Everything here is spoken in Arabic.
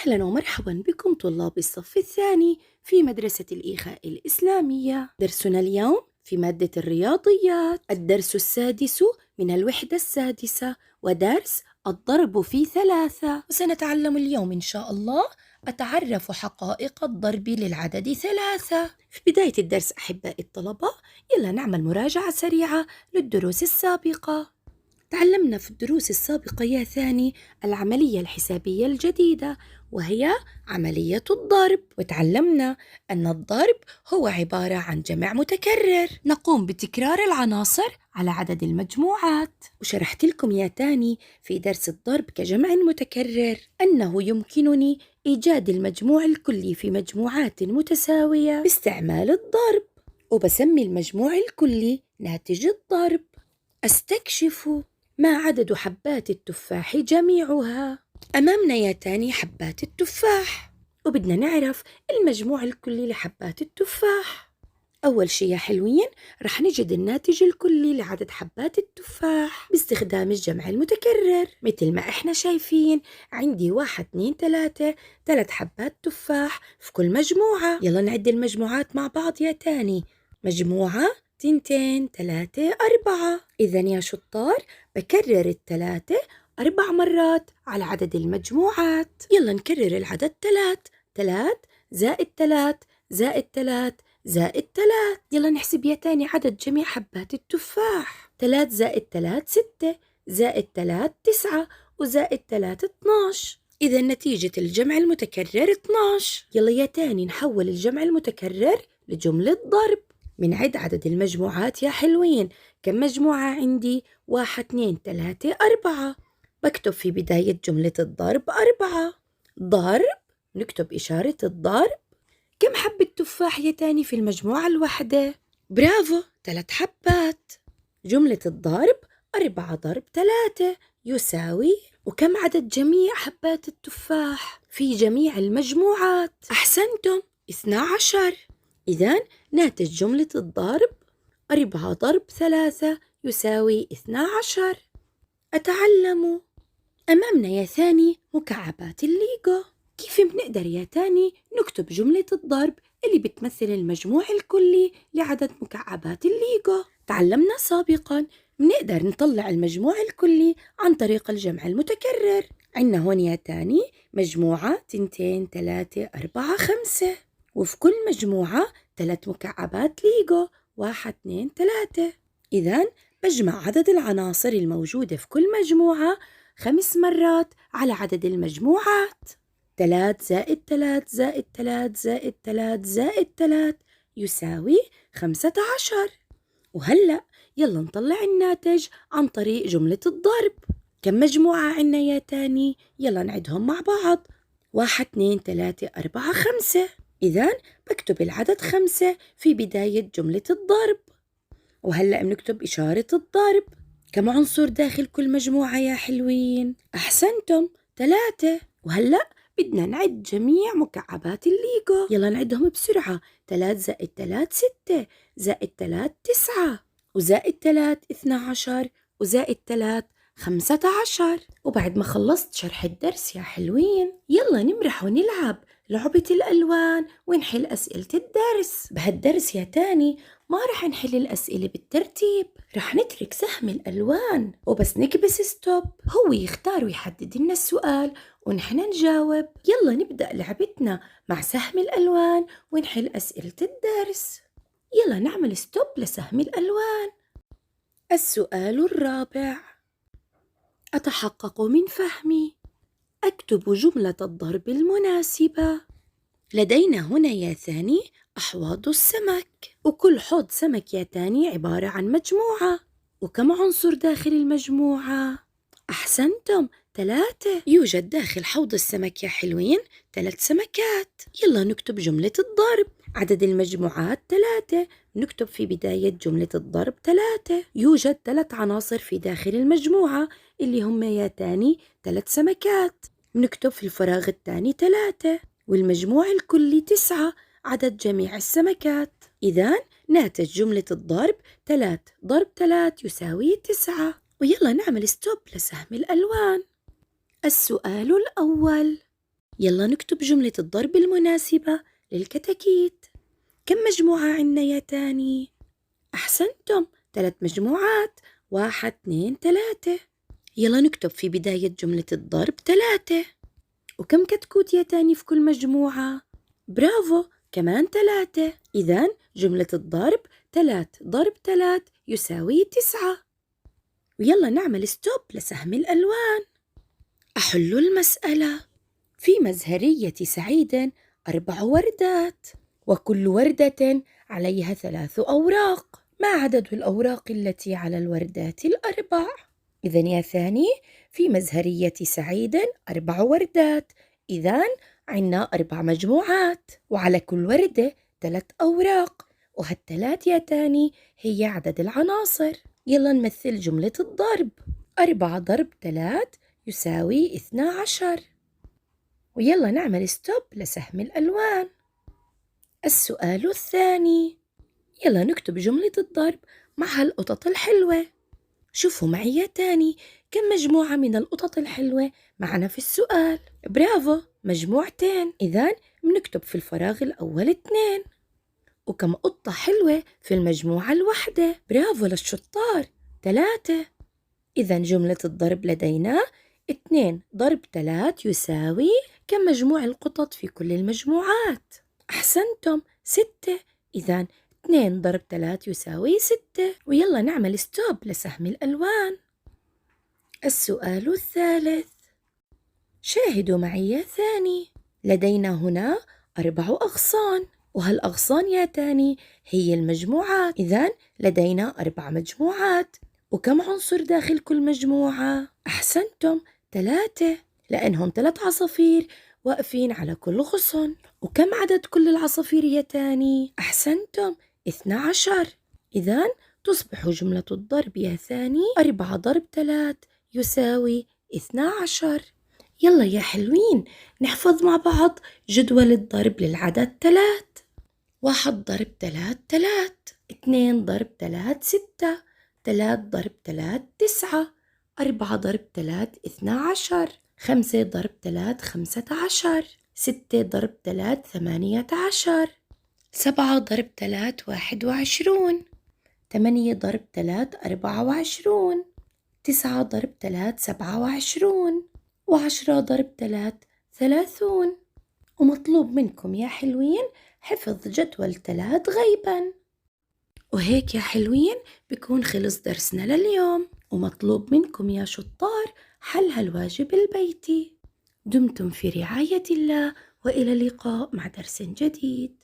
أهلا ومرحبا بكم طلاب الصف الثاني في مدرسة الإيخاء الإسلامية. درسنا اليوم في مادة الرياضيات، الدرس السادس من الوحدة السادسة، ودرس الضرب في ثلاثة. وسنتعلم اليوم إن شاء الله أتعرف حقائق الضرب للعدد ثلاثة. في بداية الدرس أحبائي الطلبة، يلا نعمل مراجعة سريعة للدروس السابقة. تعلمنا في الدروس السابقة يا ثاني العملية الحسابية الجديدة، وهي عملية الضرب، وتعلمنا أن الضرب هو عبارة عن جمع متكرر نقوم بتكرار العناصر على عدد المجموعات. وشرحت لكم يا تاني في درس الضرب كجمع متكرر أنه يمكنني إيجاد المجموع الكلي في مجموعات متساوية باستعمال الضرب، وبسمي المجموع الكلي ناتج الضرب. أستكشف ما عدد حبات التفاح جميعها. أمامنا يا تاني حبات التفاح، وبدنا نعرف المجموع الكلي لحبات التفاح. أول شي يا حلوين رح نجد الناتج الكلي لعدد حبات التفاح باستخدام الجمع المتكرر، مثل ما إحنا شايفين عندي 1 2 3 3 حبات تفاح في كل مجموعة. يلا نعد المجموعات مع بعض يا تاني. مجموعة 2 3 4. إذن يا شطار بكرر 3 4 مرات على عدد المجموعات. يلا نكرر العدد 3 زائد 3 زائد 3 زائد 3. يلا نحسب يا تاني عدد جميع حبات التفاح. 3 زائد 3 6 زائد 3 9 وزائد 3 12. إذا نتيجة الجمع المتكرر 12. يلا يا تاني نحول الجمع المتكرر لجملة ضرب. منعد عدد المجموعات يا حلوين. كم مجموعة عندي؟ 1 2 3 4. بكتب في بداية جملة الضرب 4. ضرب، نكتب إشارة الضرب. كم حبة تفاح يا تاني في المجموعة الواحدة؟ برافو، 3 حبات. جملة الضرب 4 ضرب 3 يساوي، وكم عدد جميع حبات التفاح في جميع المجموعات؟ أحسنتم، 12. إذن ناتج جملة الضرب 4 ضرب 3 يساوي 12. أتعلم. أمامنا يا ثاني مكعبات الليجو. كيف بنقدر يا تاني نكتب جملة الضرب اللي بتمثل المجموع الكلي لعدد مكعبات الليجو؟ تعلمنا سابقا بنقدر نطلع المجموع الكلي عن طريق الجمع المتكرر. عندنا هون يا تاني مجموعة 2 3 4 5، وفي كل مجموعة 3 مكعبات ليجو 1 2 3. إذن بجمع عدد العناصر الموجودة في كل مجموعة 5 مرات على عدد المجموعات. 3 زائد 3 زائد 3 زائد 3 زائد 3 يساوي 15. وهلأ يلا نطلع الناتج عن طريق جملة الضرب. كم مجموعة عنا يا تاني؟ يلا نعدهم مع بعض. 1 2 3 4 5. إذن بكتب العدد 5 في بداية جملة الضرب. وهلأ بنكتب إشارة الضرب. كم عنصر داخل كل مجموعة يا حلوين؟ أحسنتم، 3. وهلأ بدنا نعد جميع مكعبات الليجو. يلا نعدهم بسرعة. 3 زائد 3 6 زائد 3 9 وزائد 3 12 وزائد 3 15. وبعد ما خلصت شرح الدرس يا حلوين يلا نمرح ونلعب لعبة الألوان ونحل أسئلة الدرس. بهالدرس يا تاني ما رح نحل الأسئلة بالترتيب، رح نترك سهم الألوان، وبس نكبس ستوب هو يختار ويحدد لنا السؤال ونحن نجاوب. يلا نبدأ لعبتنا مع سهم الألوان ونحل أسئلة الدرس. يلا نعمل ستوب لسهم الألوان. السؤال الرابع: أتحقق من فهمي. أكتب جملة الضرب المناسبة. لدينا هنا يا ثاني أحواض السمك، وكل حوض سمك يا تاني عبارة عن مجموعة. وكم عنصر داخل المجموعة؟ أحسنتم، 3. يوجد داخل حوض السمك يا حلوين 3 سمكات. يلا نكتب جملة الضرب. عدد المجموعات 3. نكتب في بداية جملة الضرب 3. يوجد 3 عناصر في داخل المجموعة اللي هم يا تاني 3 سمكات. نكتب في الفراغ الثاني 3. والمجموع الكلي 9 عدد جميع السمكات. إذن ناتج جملة الضرب 3 ضرب 3 يساوي 9. ويلا نعمل ستوب لسهم الألوان. السؤال الأول: يلا نكتب جملة الضرب المناسبة للكتاكيت. كم مجموعة عنا يا تاني؟ أحسنتم، 3 مجموعات، 1 2 3. يلا نكتب في بداية جملة الضرب 3. وكم كتكوت يا تاني في كل مجموعة؟ برافو، كمان 3. إذن جملة الضرب 3 ضرب 3 يساوي 9. ويلا نعمل ستوب لسهم الألوان. أحل المسألة. في مزهرية سعيد 4 وردات، وكل وردة عليها 3 أوراق. ما عدد الأوراق التي على الوردات ال4؟ إذن يا ثاني، في مزهرية سعيد 4 وردات، إذن عنا 4 مجموعات، وعلى كل وردة 3 أوراق، وهالثلاث يا تاني هي عدد العناصر. يلا نمثل جملة الضرب. 4 ضرب 3 يساوي 12. ويلا نعمل ستوب لسهم الألوان. السؤال الثاني. يلا نكتب جملة الضرب مع هالقطط الحلوة. شوفوا معي يا تاني، كم مجموعة من القطط الحلوة معنا في السؤال؟ برافو، مجموعتين. إذن بنكتب في الفراغ الأول 2. وكم قطة حلوة في المجموعة الواحدة؟ برافو للشطار، 3. إذن جملة الضرب لدينا 2 ضرب 3 يساوي كم مجموع القطط في كل المجموعات؟ أحسنتم، 6. إذن 2 ضرب 3 يساوي 6. ويلا نعمل ستوب لسهم الألوان. السؤال الثالث. شاهدوا معي يا ثاني، لدينا هنا 4 أغصان، وهالأغصان يا تاني هي المجموعات. إذن لدينا 4 مجموعات، وكم عنصر داخل كل مجموعة؟ أحسنتم، 3، لأنهم 3 عصافير واقفين على كل غصن. وكم عدد كل العصافير يا تاني؟ أحسنتم، 12. إذن تصبح جملة الضرب يا ثاني 4 ضرب 3 يساوي 12. يلا يا حلوين، نحفظ مع بعض جدول الضرب للعدد 3. 1 ضرب 3 3، 2 ضرب 3 6، 3 ضرب 3 9، 4 ضرب 3 12، 5 ضرب 3 15، 6 ضرب 3 18، 7 ضرب 3 21، 8 ضرب 3 24، 9 ضرب 3 27، و10 ضرب 3 30. ومطلوب منكم يا حلوين حفظ جدول 3 غيباً. وهيك يا حلوين بيكون خلص درسنا لليوم، ومطلوب منكم يا شطار حل هالواجب البيتي. دمتم في رعاية الله، وإلى اللقاء مع درس جديد.